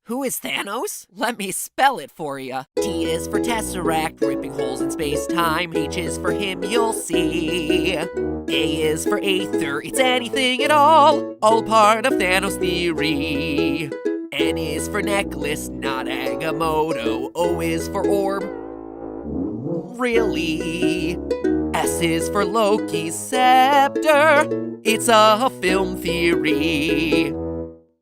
Who is Thanos? Let me spell it for ya. T is for Tesseract, ripping holes in space-time. H is for him, you'll see. A is for Aether, it's anything at all part of Thanos theory. N is for necklace, not Agamotto. O is for orb. Really? S is for Loki's scepter. It's a film theory.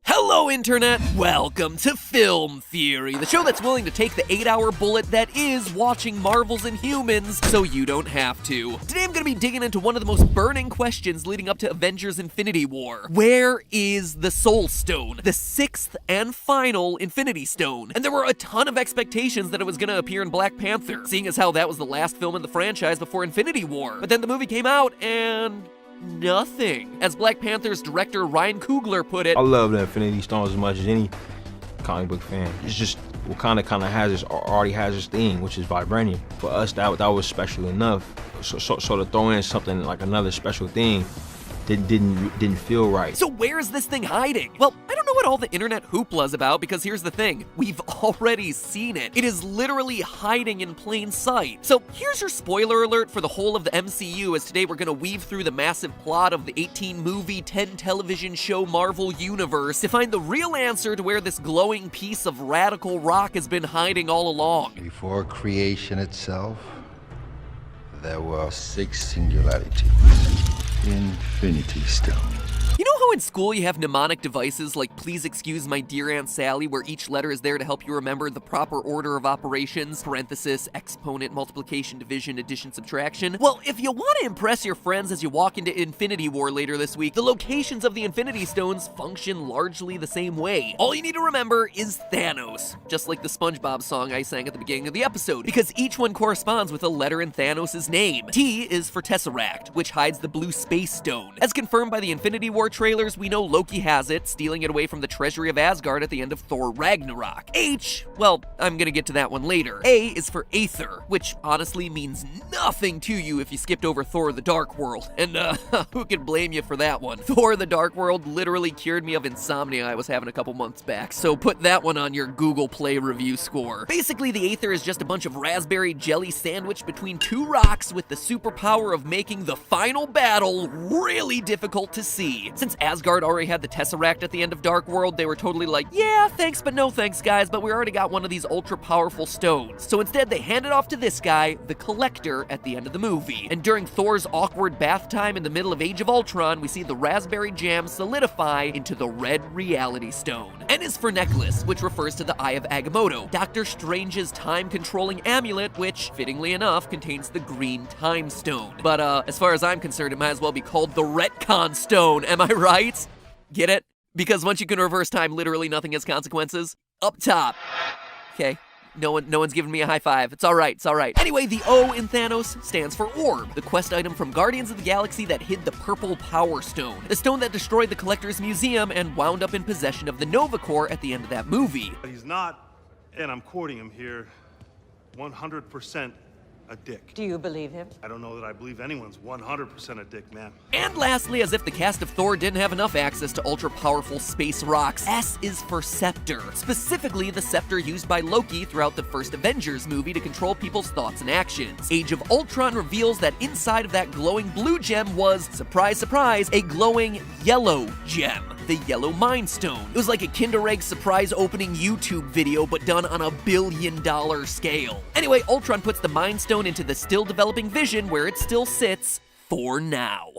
Hello, Internet! Welcome to Film Theory, the show that's willing to take the 8-hour bullet that is watching Marvel's Inhumans so you don't have to. Today I'm gonna be digging into one of the most burning questions leading up to Avengers Infinity War. Where is the Soul Stone? The 6th and final Infinity Stone. And there were a ton of expectations that it was gonna appear in Black Panther, seeing as how that was the last film in the franchise before Infinity War. But then the movie came out and nothing. As Black Panther's director Ryan Coogler put it, I love the Infinity Stones as much as any comic book fan. It's just Wakanda already has this thing, which is vibranium. For us, that was special enough. So to throw in something like another special thing didn't feel right. So where's this thing hiding? Well, I don't know what all the internet hoopla's about, because here's the thing. We've already seen it. It is literally hiding in plain sight. So here's your spoiler alert for the whole of the MCU, as today we're gonna weave through the massive plot of the 18-movie, 10-television show Marvel Universe to find the real answer to where this glowing piece of radical rock has been hiding all along. Before creation itself, there were 6 singularities. Infinity Stone. You know how in school you have mnemonic devices like "Please excuse my dear Aunt Sally," where each letter is there to help you remember the proper order of operations, parenthesis, exponent, multiplication, division, addition, subtraction? Well, if you want to impress your friends as you walk into Infinity War later this week, the locations of the Infinity Stones function largely the same way. All you need to remember is Thanos, just like the SpongeBob song I sang at the beginning of the episode, because each one corresponds with a letter in Thanos' name. T is for Tesseract, which hides the blue space stone. As confirmed by the Infinity War trailers, we know Loki has it, stealing it away from the treasury of Asgard at the end of Thor Ragnarok. H, well, I'm gonna get to that one later. A is for Aether, which honestly means nothing to you if you skipped over Thor the Dark World. And who could blame you for that one? Thor the Dark World literally cured me of insomnia I was having a couple months back, so put that one on your Google Play review score. Basically, the Aether is just a bunch of raspberry jelly sandwiched between 2 rocks with the superpower of making the final battle really difficult to see. Since Asgard already had the Tesseract at the end of Dark World, they were totally like, yeah, thanks but no thanks, guys, but we already got one of these ultra-powerful stones. So instead, they handed off to this guy, the Collector, at the end of the movie. And during Thor's awkward bath time in the middle of Age of Ultron, we see the raspberry jam solidify into the red Reality Stone. N is for necklace, which refers to the Eye of Agamotto, Doctor Strange's time-controlling amulet, which, fittingly enough, contains the green Time Stone. But as far as I'm concerned, it might as well be called the Retcon Stone, am I right? Get it? Because once you can reverse time, literally nothing has consequences. Up top. Okay. No one's giving me a high five. It's all right, it's all right. Anyway, the O in Thanos stands for Orb, the quest item from Guardians of the Galaxy that hid the purple Power Stone, the stone that destroyed the Collector's Museum and wound up in possession of the Nova Corps at the end of that movie. He's not, and I'm quoting him here, 100% a dick. Do you believe him? I don't know that I believe anyone's 100% a dick, ma'am. And lastly, as if the cast of Thor didn't have enough access to ultra-powerful space rocks, S is for Scepter. Specifically, the scepter used by Loki throughout the first Avengers movie to control people's thoughts and actions. Age of Ultron reveals that inside of that glowing blue gem was, surprise, surprise, a glowing yellow gem, the Yellow Mind Stone. It was like a Kinder Egg surprise opening YouTube video, but done on a $1 billion scale. Anyway, Ultron puts the Mind Stone into the still developing Vision, where it still sits for now.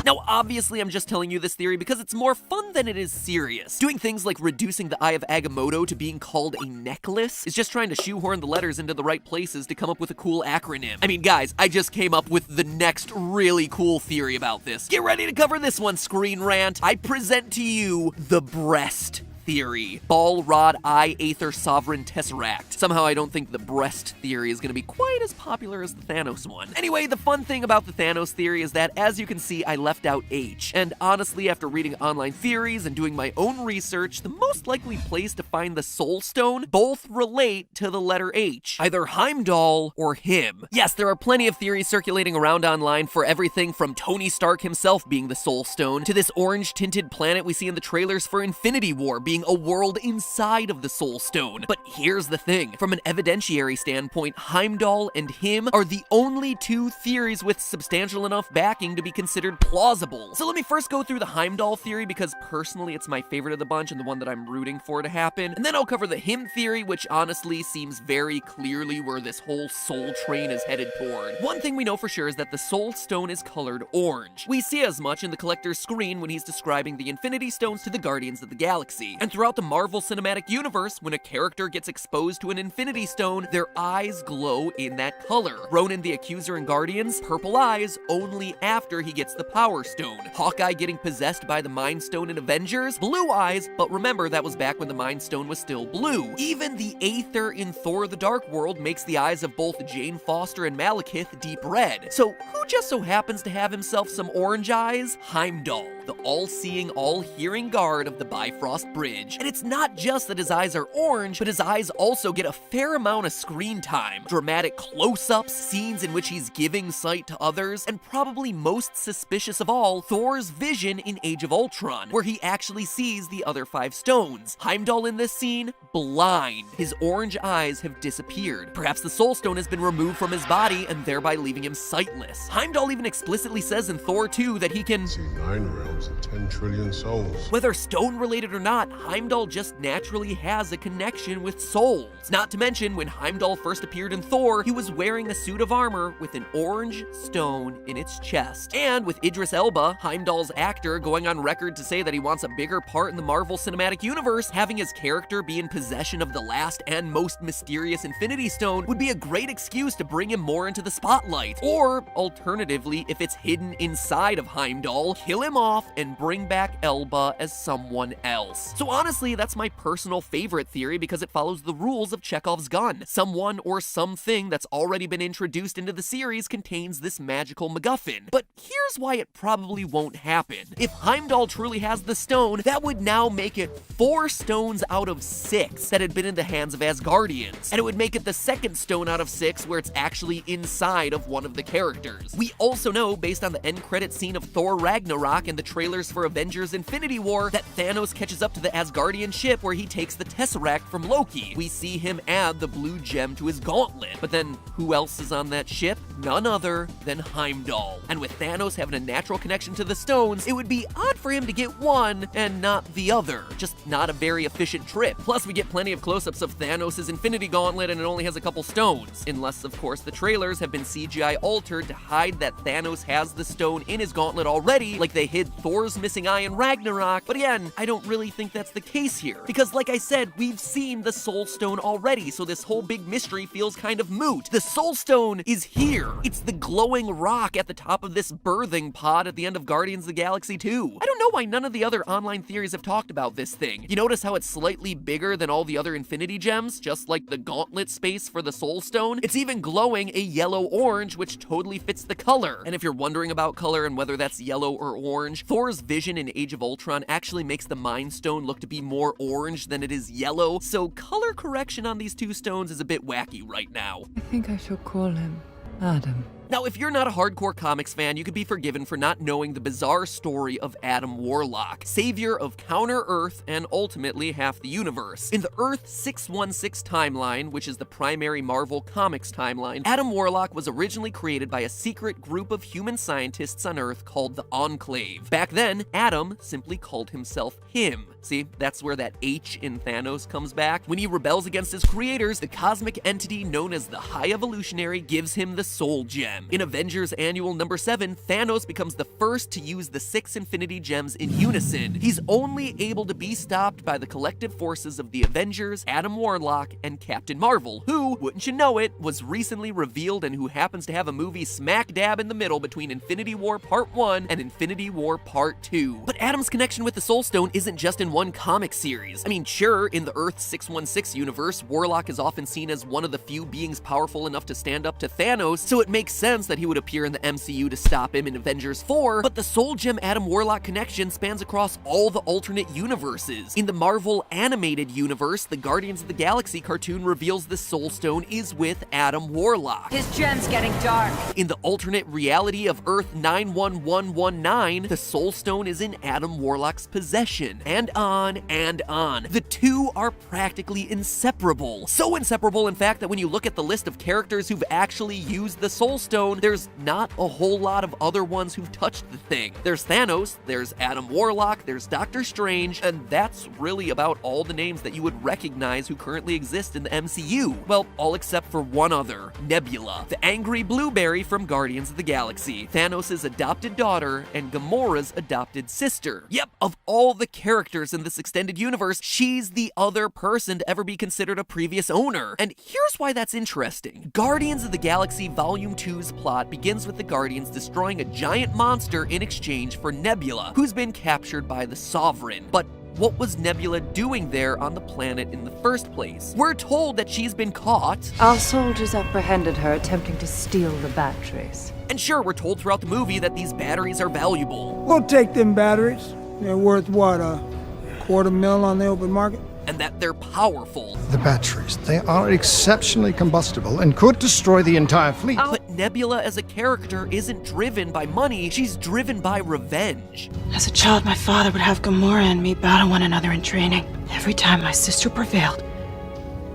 Now, obviously, I'm just telling you this theory because it's more fun than it is serious. Doing things like reducing the Eye of Agamotto to being called a necklace is just trying to shoehorn the letters into the right places to come up with a cool acronym. I mean, guys, I just came up with the next really cool theory about this. Get ready to cover this one, Screen Rant. I present to you the breast theory. Ball, rod, eye, Aether, sovereign, Tesseract. Somehow I don't think the breast theory is going to be quite as popular as the Thanos one. Anyway, the fun thing about the Thanos theory is that, as you can see, I left out H. And honestly, after reading online theories and doing my own research, the most likely place to find the Soul Stone both relate to the letter H. Either Heimdall or him. Yes, there are plenty of theories circulating around online for everything from Tony Stark himself being the Soul Stone to this orange-tinted planet we see in the trailers for Infinity War being being a world inside of the Soul Stone. But here's the thing, from an evidentiary standpoint, Heimdall and him are the only two theories with substantial enough backing to be considered plausible. So let me first go through the Heimdall theory, because personally it's my favorite of the bunch and the one that I'm rooting for to happen, and then I'll cover the him theory, which honestly seems very clearly where this whole soul train is headed toward. One thing we know for sure is that the Soul Stone is colored orange. We see as much in the collector's screen when he's describing the Infinity Stones to the Guardians of the Galaxy. And throughout the Marvel Cinematic Universe, when a character gets exposed to an Infinity Stone, their eyes glow in that color. Ronan the Accuser in Guardians, purple eyes only after he gets the Power Stone. Hawkeye getting possessed by the Mind Stone in Avengers, blue eyes, but remember that was back when the Mind Stone was still blue. Even the Aether in Thor the Dark World makes the eyes of both Jane Foster and Malekith deep red. So who just so happens to have himself some orange eyes? Heimdall, the all-seeing, all-hearing guard of the Bifrost Bridge. And it's not just that his eyes are orange, but his eyes also get a fair amount of screen time. Dramatic close-ups, scenes in which he's giving sight to others, and probably most suspicious of all, Thor's vision in Age of Ultron, where he actually sees the other 5 stones. Heimdall in this scene, blind. His orange eyes have disappeared. Perhaps the Soul Stone has been removed from his body and thereby leaving him sightless. Heimdall even explicitly says in Thor 2 that he can see 9 realms and 10 trillion souls. Whether stone related or not, Heimdall just naturally has a connection with souls. Not to mention, when Heimdall first appeared in Thor, he was wearing a suit of armor with an orange stone in its chest. And with Idris Elba, Heimdall's actor, going on record to say that he wants a bigger part in the Marvel Cinematic Universe, having his character be in possession of the last and most mysterious Infinity Stone would be a great excuse to bring him more into the spotlight. Or, alternatively, if it's hidden inside of Heimdall, kill him off and bring back Elba as someone else. So honestly, that's my personal favorite theory because it follows the rules of Chekhov's gun. Someone or something that's already been introduced into the series contains this magical MacGuffin. But here's why it probably won't happen. If Heimdall truly has the stone, that would now make it 4 stones out of 6 that had been in the hands of Asgardians. And it would make it the second stone out of 6 where it's actually inside of one of the characters. We also know, based on the end credit scene of Thor Ragnarok and the trailers for Avengers Infinity War, that Thanos catches up to the Asgardian ship where he takes the Tesseract from Loki. We see him add the blue gem to his gauntlet. But then, who else is on that ship? None other than Heimdall. And with Thanos having a natural connection to the stones, it would be odd for him to get one and not the other. Just not a very efficient trip. Plus, we get plenty of close-ups of Thanos' Infinity Gauntlet and it only has a couple stones. Unless, of course, the trailers have been CGI altered to hide that Thanos has the stone in his gauntlet already, like they hid Thor's missing eye in Ragnarok. But again, I don't really think that's the case here. Because like I said, we've seen the Soul Stone already, so this whole big mystery feels kind of moot. The Soul Stone is here. It's the glowing rock at the top of this birthing pod at the end of Guardians of the Galaxy 2. I don't know why none of the other online theories have talked about this thing. You notice how it's slightly bigger than all the other Infinity Gems, just like the gauntlet space for the Soul Stone? It's even glowing a yellow-orange, which totally fits the color. And if you're wondering about color and whether that's yellow or orange, Thor's vision in Age of Ultron actually makes the Mind Stone look to be more orange than it is yellow, so color correction on these 2 stones is a bit wacky right now. I think I shall call him Adam. Now, if you're not a hardcore comics fan, you could be forgiven for not knowing the bizarre story of Adam Warlock, savior of Counter-Earth and ultimately half the universe. In the Earth 616 timeline, which is the primary Marvel Comics timeline, Adam Warlock was originally created by a secret group of human scientists on Earth called the Enclave. Back then, Adam simply called himself him. See, that's where that H in Thanos comes back. When he rebels against his creators, the cosmic entity known as the High Evolutionary gives him the Soul Gem. In Avengers Annual number 7, Thanos becomes the first to use the 6 Infinity Gems in unison. He's only able to be stopped by the collective forces of the Avengers, Adam Warlock, and Captain Marvel, who, wouldn't you know it, was recently revealed and who happens to have a movie smack dab in the middle between Infinity War Part 1 and Infinity War Part 2. But Adam's connection with the Soul Stone isn't just in one comic series. I mean, sure, in the Earth 616 universe, Warlock is often seen as one of the few beings powerful enough to stand up to Thanos, so it makes sense that he would appear in the MCU to stop him in Avengers 4, but the Soul Gem Adam Warlock connection spans across all the alternate universes. In the Marvel animated universe, the Guardians of the Galaxy cartoon reveals the Soul Stone is with Adam Warlock. His gem's getting dark. In the alternate reality of Earth 91119, the Soul Stone is in Adam Warlock's possession. And on and on. The two are practically inseparable. So inseparable, in fact, that when you look at the list of characters who've actually used the Soul Stone, there's not a whole lot of other ones who've touched the thing. There's Thanos, there's Adam Warlock, there's Doctor Strange, and that's really about all the names that you would recognize who currently exist in the MCU. Well, all except for one other, Nebula, the angry blueberry from Guardians of the Galaxy, Thanos' adopted daughter and Gamora's adopted sister. Yep, of all the characters in this extended universe, she's the other person to ever be considered a previous owner. And here's why that's interesting. Guardians of the Galaxy Volume 2's plot begins with the Guardians destroying a giant monster in exchange for Nebula, who's been captured by the Sovereign. But what was Nebula doing there on the planet in the first place? We're told that she's been caught. Our soldiers apprehended her attempting to steal the batteries. And sure, we're told throughout the movie that these batteries are valuable. We'll take them batteries. They're worth what, $250,000 on the open market? And that they're powerful. The batteries, they are exceptionally combustible and could destroy the entire fleet. But Nebula as a character isn't driven by money, she's driven by revenge. As a child, my father would have Gamora and me battle one another in training. Every time my sister prevailed,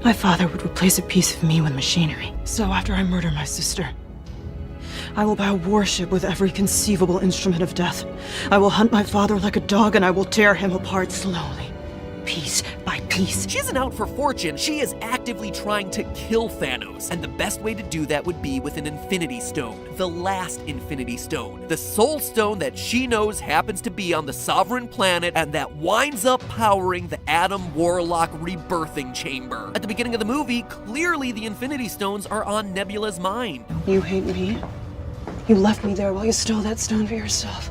my father would replace a piece of me with machinery. So after I murder my sister, I will buy a warship with every conceivable instrument of death. I will hunt my father like a dog and I will tear him apart slowly, piece by piece. She isn't out for fortune, she is actively trying to kill Thanos. And the best way to do that would be with an Infinity Stone, the last Infinity Stone. The Soul Stone that she knows happens to be on the Sovereign planet and that winds up powering the Adam Warlock rebirthing chamber. At the beginning of the movie, clearly the Infinity Stones are on Nebula's mind. You hate me. You left me there while you stole that stone for yourself.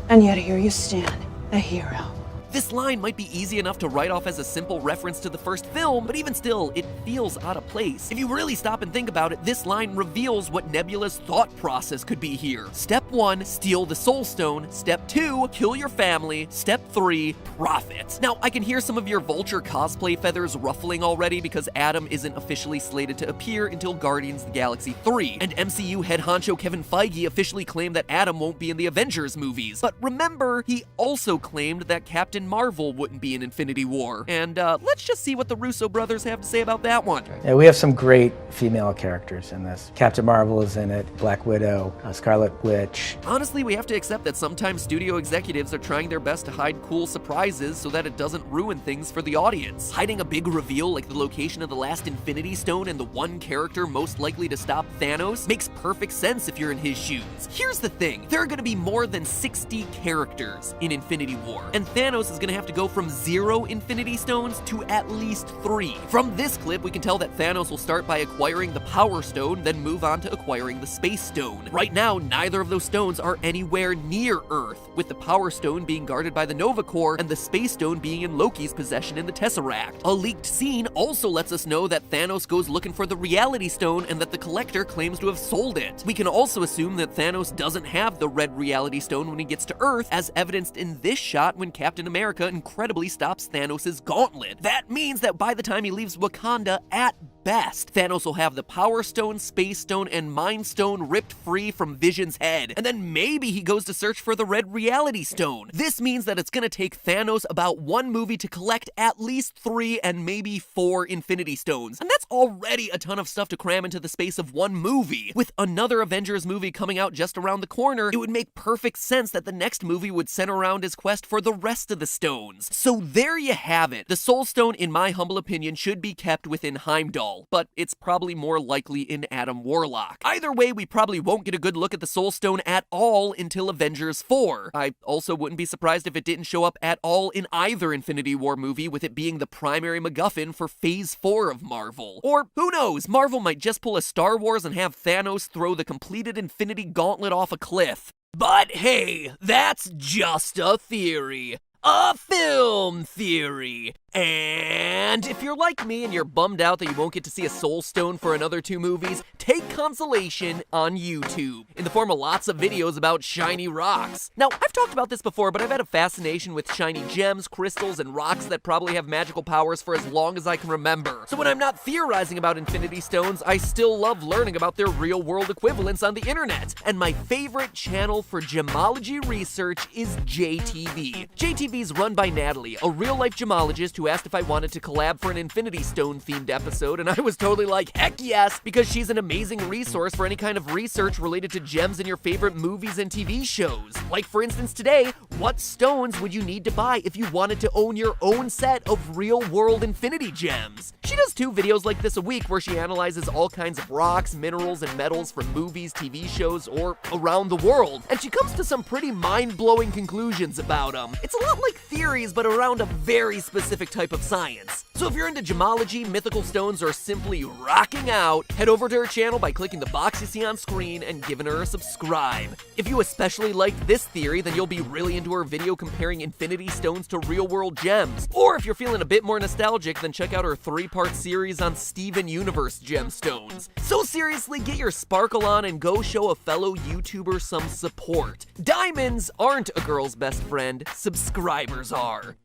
And yet here you stand, a hero. This line might be easy enough to write off as a simple reference to the first film, but even still, it feels out of place. If you really stop and think about it, this line reveals what Nebula's thought process could be here. Step 1, steal the Soul Stone. Step 2, kill your family. Step 3, profit. Now, I can hear some of your Vulture cosplay feathers ruffling already because Adam isn't officially slated to appear until Guardians of the Galaxy 3, and MCU head honcho Kevin Feige officially claimed that Adam won't be in the Avengers movies. But remember, he also claimed that Captain Marvel wouldn't be in Infinity War. And let's just see what the Russo brothers have to say about that one. Yeah, we have some great female characters in this. Captain Marvel is in it, Black Widow, Scarlet Witch. Honestly, we have to accept that sometimes studio executives are trying their best to hide cool surprises so that it doesn't ruin things for the audience. Hiding a big reveal like the location of the last Infinity Stone and the one character most likely to stop Thanos makes perfect sense if you're in his shoes. Here's the thing, there are going to be more than 60 characters in Infinity War, and Thanos is going to have to go from 0 Infinity Stones to at least 3. From this clip, we can tell that Thanos will start by acquiring the Power Stone, then move on to acquiring the Space Stone. Right now, neither of those stones are anywhere near Earth, with the Power Stone being guarded by the Nova Corps and the Space Stone being in Loki's possession in the Tesseract. A leaked scene also lets us know that Thanos goes looking for the Reality Stone and that the Collector claims to have sold it. We can also assume that Thanos doesn't have the Red Reality Stone when he gets to Earth, as evidenced in this shot when Captain America incredibly stops Thanos' gauntlet. That means that by the time he leaves Wakanda, at best, Thanos will have the Power Stone, Space Stone, and Mind Stone ripped free from Vision's head, and then maybe he goes to search for the Red Reality Stone. This means that it's gonna take Thanos about 1 movie to collect at least 3 and maybe 4 Infinity Stones, and that's already a ton of stuff to cram into the space of 1 movie. With another Avengers movie coming out just around the corner, it would make perfect sense that the next movie would center around his quest for the rest of the stones. So there you have it. The Soul Stone, in my humble opinion, should be kept within Heimdall, but it's probably more likely in Adam Warlock. Either way, we probably won't get a good look at the Soul Stone at all until Avengers 4. I also wouldn't be surprised if it didn't show up at all in either Infinity War movie, with it being the primary MacGuffin for Phase 4 of Marvel. Or, who knows, Marvel might just pull a Star Wars and have Thanos throw the completed Infinity Gauntlet off a cliff. But hey, that's just a theory. A film theory. And And if you're like me and you're bummed out that you won't get to see a Soul Stone for another 2 movies, take consolation on YouTube, in the form of lots of videos about shiny rocks. Now, I've talked about this before, but I've had a fascination with shiny gems, crystals, and rocks that probably have magical powers for as long as I can remember. So when I'm not theorizing about Infinity Stones, I still love learning about their real-world equivalents on the internet. And my favorite channel for gemology research is JTV. JTV's run by Natalie, a real-life gemologist who asked if I wanted to collab for an Infinity Stone-themed episode, and I was totally like, heck yes, because she's an amazing resource for any kind of research related to gems in your favorite movies and TV shows. Like, for instance, today, what stones would you need to buy if you wanted to own your own set of real-world Infinity Gems? She does 2 videos like this a week where she analyzes all kinds of rocks, minerals, and metals from movies, TV shows, or around the world, and she comes to some pretty mind-blowing conclusions about them. It's a lot like theories, but around a very specific type of science. So if you're into gemology, mythical stones, or simply rocking out, head over to her channel by clicking the box you see on screen and giving her a subscribe. If you especially liked this theory, then you'll be really into her video comparing Infinity Stones to real-world gems. Or if you're feeling a bit more nostalgic, then check out her 3-part series on Steven Universe gemstones. So seriously, get your sparkle on and go show a fellow YouTuber some support. Diamonds aren't a girl's best friend, subscribers are.